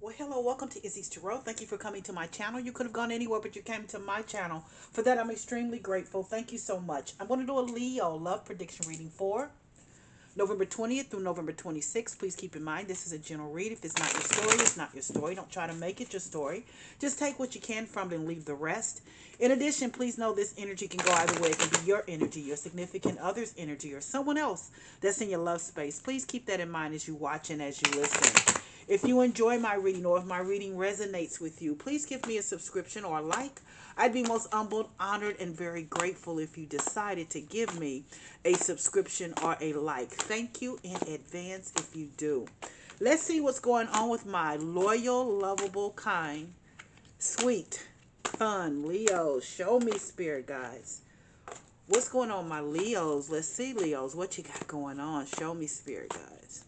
Well, hello, welcome to Izzy's Tarot. Thank you for coming to my channel. You could have gone anywhere, but you came to my channel. For that, I'm extremely grateful. Thank you so much. I'm going to do a Leo love prediction reading for November 20th through November 26th. Please keep in mind, this is a general read. If it's not your story, it's not your story. Don't try to make it your story. Just take what you can from it and leave the rest. In addition, please know this energy can go either way. It can be your energy, your significant other's energy, or someone else that's in your love space. Please keep that in mind as you watch and as you listen. If you enjoy my reading or if my reading resonates with you, please give me a subscription or a like. I'd be most humbled, honored, and very grateful if you decided to give me a subscription or a like. Thank you in advance if you do. Let's see what's going on with my loyal, lovable, kind, sweet, fun Leos. Show me, spirit guides. What's going on, my Leos? Let's see, Leos. What you got going on? Show me, spirit guides.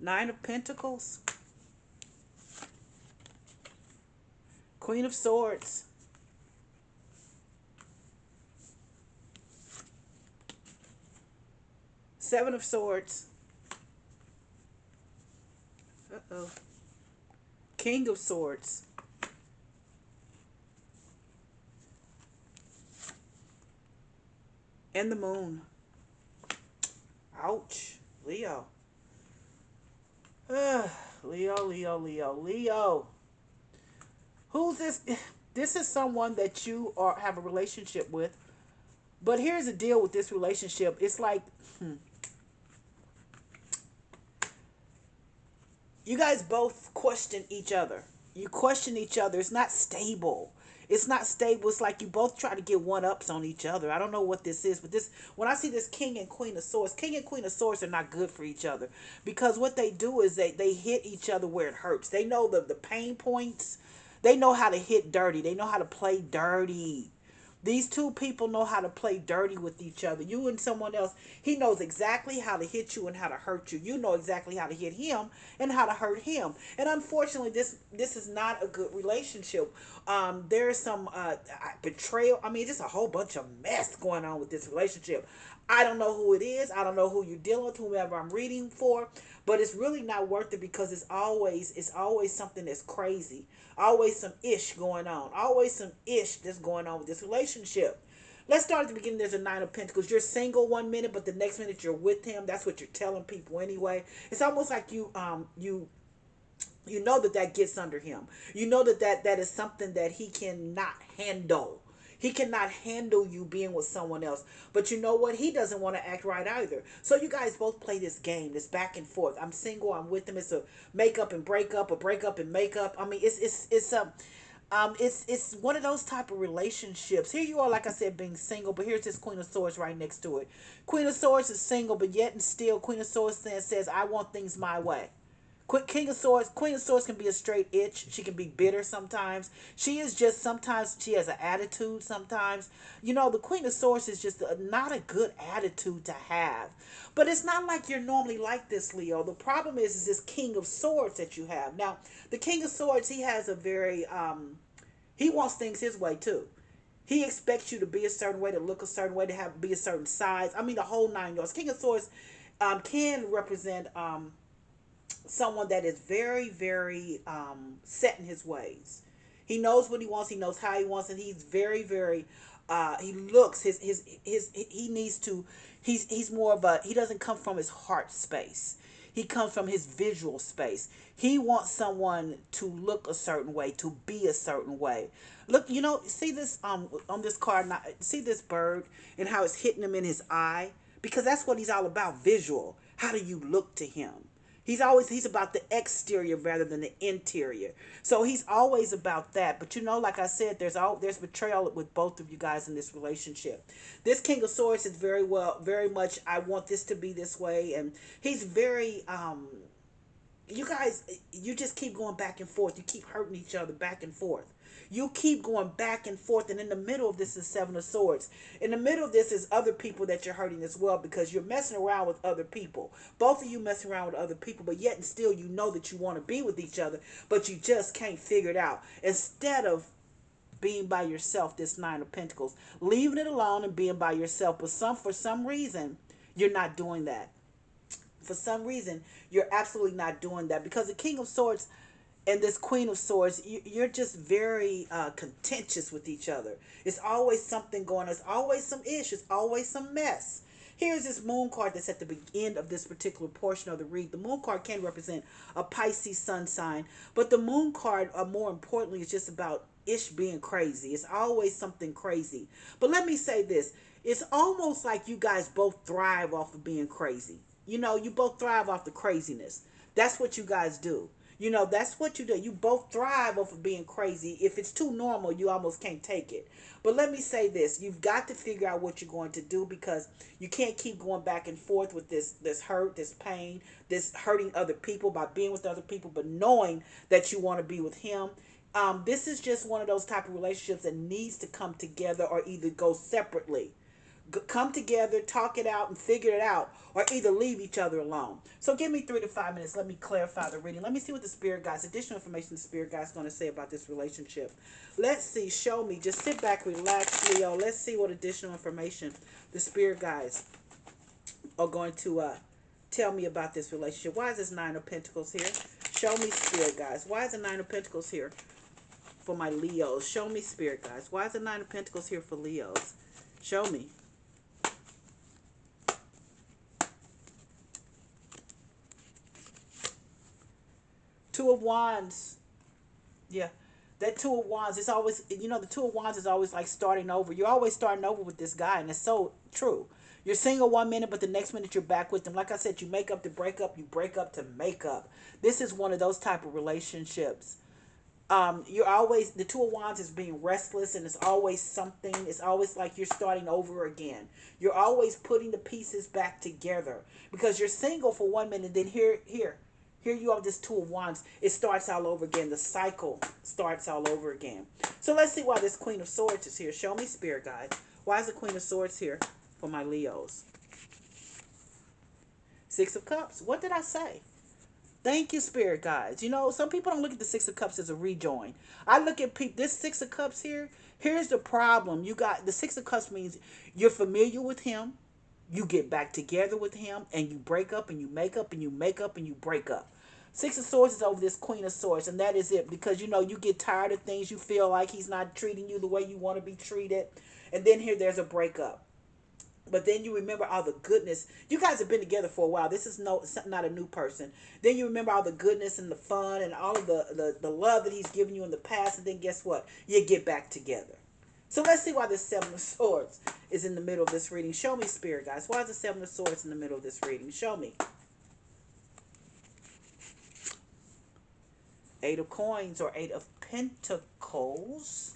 Nine of Pentacles. Queen of Swords. Seven of Swords. Uh-oh. King of Swords. And the Moon. Ouch. Leo. Leo, Leo, Leo, Leo. Who's this? This is someone that you are have a relationship with. But here's the deal with this relationship. It's like you guys both question each other. You question each other. It's not stable. It's not stable. It's like you both try to get one ups on each other. I don't know what this is, but this when I see this King and Queen of Swords, King and Queen of Swords are not good for each other because what they do is they hit each other where it hurts. They know the pain points. They know how to hit dirty. They know how to play dirty. These two people know how to play dirty with each other. You and someone else, he knows exactly how to hit you and how to hurt you. You know exactly how to hit him and how to hurt him. And unfortunately, this is not a good relationship. There's some betrayal. I mean, just a whole bunch of mess going on with this relationship. I don't know who it is. I don't know who you're dealing with, whomever I'm reading for, but it's really not worth it because it's always something that's crazy. Always some ish going on. Always some ish that's going on with this relationship. Let's start at the beginning. There's a Nine of Pentacles. You're single one minute, but the next minute you're with him. That's what you're telling people anyway. It's almost like you know that gets under him. You know that is something that he cannot handle. He cannot handle you being with someone else. But you know what? He doesn't want to act right either. So you guys both play this game, this back and forth. I'm single, I'm with him. It's a make up and break up, a break up and make up. I mean, it's one of those type of relationships. Here you are, like I said, being single, but here's this Queen of Swords right next to it. Queen of Swords is single, but yet and still, Queen of Swords says, I want things my way. King of Swords, Queen of Swords can be a straight itch. She can be bitter sometimes. She is just sometimes she has an attitude sometimes. You know, the Queen of Swords is just not a good attitude to have. But it's not like you're normally like this, Leo. The problem is this King of Swords that you have. Now, the King of Swords, he has a very he wants things his way too. He expects you to be a certain way, to look a certain way, to have be a certain size. I mean, the whole nine yards. King of Swords can represent someone that is very, very set in his ways. He knows what he wants. He knows how he wants, and he's very, very. He looks his. He needs to. He's more of a. He doesn't come from his heart space. He comes from his visual space. He wants someone to look a certain way, to be a certain way. Look, you know, see this on this card. See this bird and how it's hitting him in his eye because that's what he's all about. Visual. How do you look to him? He's about the exterior rather than the interior. So he's always about that. But you know, like I said, there's betrayal with both of you guys in this relationship. This King of Swords is very much I want this to be this way, and he's very you guys, you just keep going back and forth. You keep hurting each other back and forth. You keep going back and forth, and in the middle of this is Seven of Swords. In the middle of this is other people that you're hurting as well because you're messing around with other people. Both of you messing around with other people, but yet and still you know that you want to be with each other, but you just can't figure it out. Instead of being by yourself, this Nine of Pentacles, leaving it alone and being by yourself, but for some reason, you're not doing that. for some reason, you're absolutely not doing that, because the King of Swords and this Queen of Swords, you're just very contentious with each other. It's always something going on. There's always some issues, always some mess. Here's this moon card that's at the end of this particular portion of the read. The moon card can represent a Pisces sun sign, but the moon card, more importantly, is just about ish being crazy. It's always something crazy. But let me say this. It's almost like you guys both thrive off of being crazy. You know, you both thrive off the craziness. That's what you guys do. You know, that's what you do. You both thrive off of being crazy. If it's too normal, you almost can't take it. But let me say this. You've got to figure out what you're going to do, because you can't keep going back and forth with this hurt, this pain, this hurting other people by being with other people, but knowing that you want to be with him. This is just one of those type of relationships that needs to come together or either go separately. Come together, talk it out, and figure it out, or either leave each other alone. So give me 3 to 5 minutes. Let me clarify the reading. Let me see what the spirit guides, additional information the spirit guides, going to say about this relationship. Let's see. Show me. Just sit back, relax, Leo. Let's see what additional information the spirit guides are going to tell me about this relationship. Why is this 9 of Pentacles here? Show me, spirit guides. Why is the 9 of Pentacles here for my Leos? Show me, spirit guides. Why is the 9 of Pentacles here for Leos? Show me. Two of Wands. Yeah. That Two of Wands is always, you know, the Two of Wands is always like starting over. You're always starting over with this guy, and it's so true. You're single 1 minute, but the next minute you're back with them. Like I said, you make up to break up, you break up to make up. This is one of those type of relationships. You're always, the Two of Wands is being restless, and it's always something. It's always like you're starting over again. You're always putting the pieces back together, because you're single for 1 minute, then here you have this Two of Wands. It starts all over again. The cycle starts all over again. So let's see why this Queen of Swords is here. Show me, spirit guides. Why is the Queen of Swords here for my Leos? 6 of Cups. What did I say? Thank you, spirit guides. You know, some people don't look at the 6 of Cups as a rejoin. I look at this 6 of Cups here. Here's the problem. You got the 6 of Cups means you're familiar with him. You get back together with him, and you break up, and you make up, and you make up, and you break up. 6 of Swords is over this Queen of Swords, and that is it, because, you know, you get tired of things. You feel like he's not treating you the way you want to be treated, and then there's a breakup. But then you remember all the goodness. You guys have been together for a while. This is not a new person. Then you remember all the goodness and the fun and all of the love that he's given you in the past, and then guess what? You get back together. So let's see why this 7 of Swords is in the middle of this reading. Show me, spirit guys. Why is the 7 of Swords in the middle of this reading? Show me. 8 of Coins or 8 of Pentacles.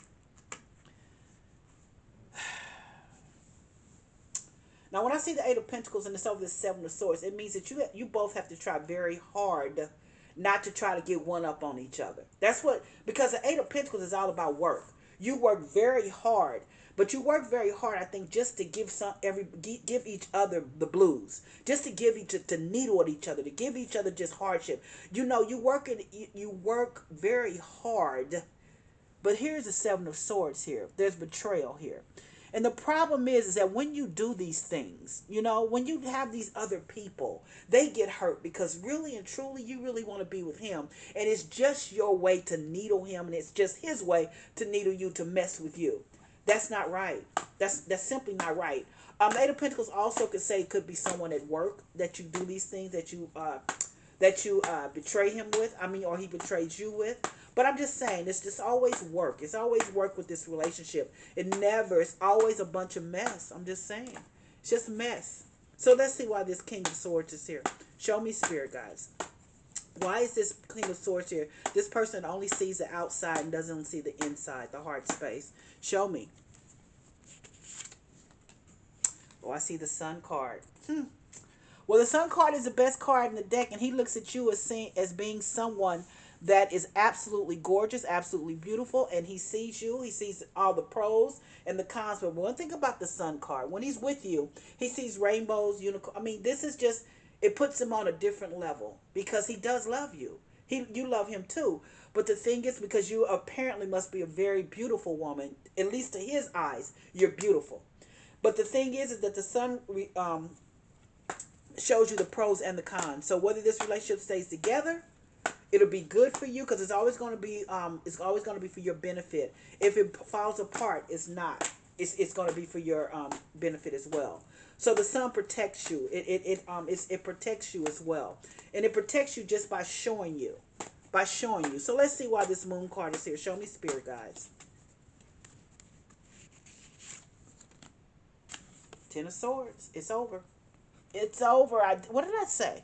Now, when I see the 8 of Pentacles and it's over the 7 of Swords, it means that you both have to try very hard not to try to get one up on each other. That's what, because the 8 of Pentacles is all about work. You work very hard, but you work very hard, I think, just to give each other the blues, just to needle at each other, to give each other just hardship. You know, you work very hard, but here's the 7 of Swords here. There's betrayal here. And the problem is that when you do these things, you know, when you have these other people, they get hurt because really and truly you really want to be with him. And it's just your way to needle him, and it's just his way to needle you, to mess with you. That's not right. That's simply not right. Eight of Pentacles also could say it could be someone at work that you do these things, that you betray him with. I mean, or he betrays you with. But I'm just saying, it's just always work. It's always work with this relationship. It's always a bunch of mess. I'm just saying. It's just a mess. So let's see why this King of Swords is here. Show me, spirit guides. Why is this King of Swords here? This person only sees the outside and doesn't see the inside, the heart space. Show me. Oh, I see the Sun card. Well, the Sun card is the best card in the deck, and he looks at you as being someone that is absolutely gorgeous, absolutely beautiful, and he sees you. He sees all the pros and the cons. But one thing about the Sun card, when he's with you, he sees rainbows, unicorns. I mean, this is just, it puts him on a different level because he does love you. You love him too. But the thing is, because you apparently must be a very beautiful woman, at least to his eyes, you're beautiful. But the thing is that the Sun shows you the pros and the cons. So whether this relationship stays together, it'll be good for you because it's always going to be for your benefit. If it falls apart, it's not. It's going to be for your benefit as well. So the sun protects you. It protects you as well, and it protects you just by showing you, So let's see why this moon card is here. Show me, spirit guides. Ten of Swords. It's over. It's over. What did I say?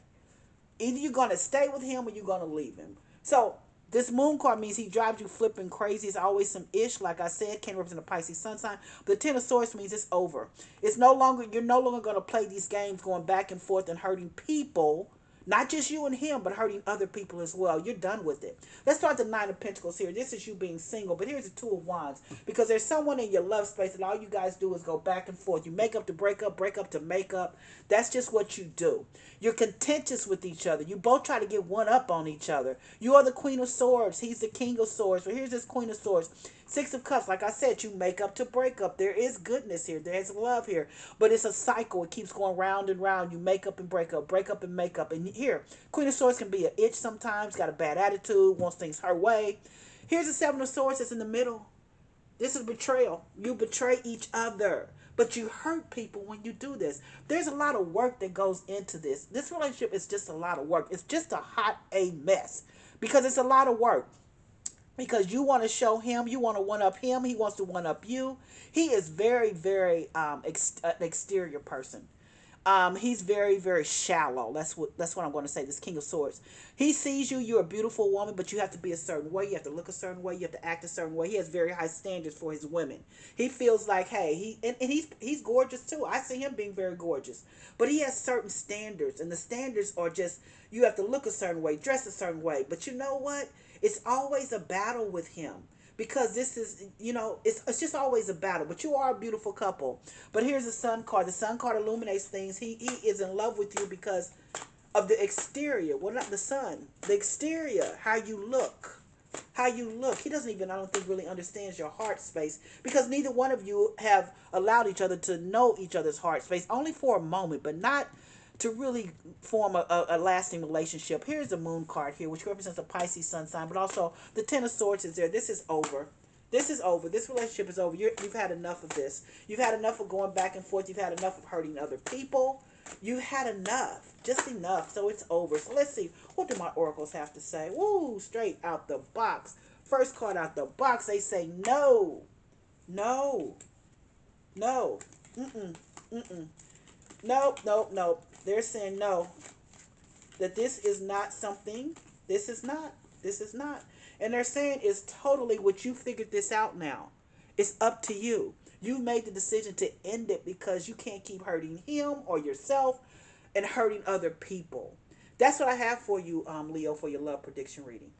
Either you're going to stay with him or you're going to leave him. So this moon card means he drives you flipping crazy. It's always some ish. Like I said, can represent a Pisces sun sign. But the Ten of Swords means it's over. You're no longer going to play these games going back and forth and hurting people. Not just you and him, but hurting other people as well. You're done with it. Let's start the Nine of Pentacles here. This is you being single, but here's the Two of Wands. Because there's someone in your love space that all you guys do is go back and forth. You make up to break up to make up. That's just what you do. You're contentious with each other. You both try to get one up on each other. You are the Queen of Swords. He's the King of Swords. But here's this Queen of Swords. Six of Cups. Like I said, you make up to break up. There is goodness here. There's love here. But it's a cycle. It keeps going round and round. You make up and break up and make up. And here, Queen of Swords can be an itch sometimes. Got a bad attitude. Wants things her way. Here's the Seven of Swords that's in the middle. This is betrayal. You betray each other. But you hurt people when you do this. There's a lot of work that goes into this. This relationship is just a lot of work. It's just a hot a mess. Because it's a lot of work. Because you want to show him, you want to one up him, he wants to one up you. He is very, very an exterior person. He's very, very shallow. That's what I'm going to say. This King of Swords. He sees you. You're a beautiful woman, but you have to be a certain way. You have to look a certain way. You have to act a certain way. He has very high standards for his women. He feels like, hey, he's gorgeous too. I see him being very gorgeous, but he has certain standards, and the standards are just you have to look a certain way, dress a certain way. But you know what? It's always a battle with him because this is, it's just always a battle. But you are a beautiful couple. But here's the Sun card. The Sun card illuminates things. He is in love with you because of the exterior. Well, not the sun. The exterior, how you look. How you look. He doesn't even, I don't think, really understands your heart space because neither one of you have allowed each other to know each other's heart space. Only for a moment, but not to really form a lasting relationship. Here's the Moon card here, which represents a Pisces sun sign, but also the Ten of Swords is there. This is over. This is over. This relationship is over. You've had enough of this. You've had enough of going back and forth. You've had enough of hurting other people. You had enough. Just enough. So it's over. So let's see. What do my oracles have to say? Woo! Straight out the box. First card out the box. They say no. No. No. Mm-mm. Mm-mm. Nope. Nope. Nope. They're saying no. That this is not something. This is not. This is not. And they're saying it's totally what you figured this out now. It's up to you. You made the decision to end it because you can't keep hurting him or yourself and hurting other people. That's what I have for you, Leo, for your love prediction reading.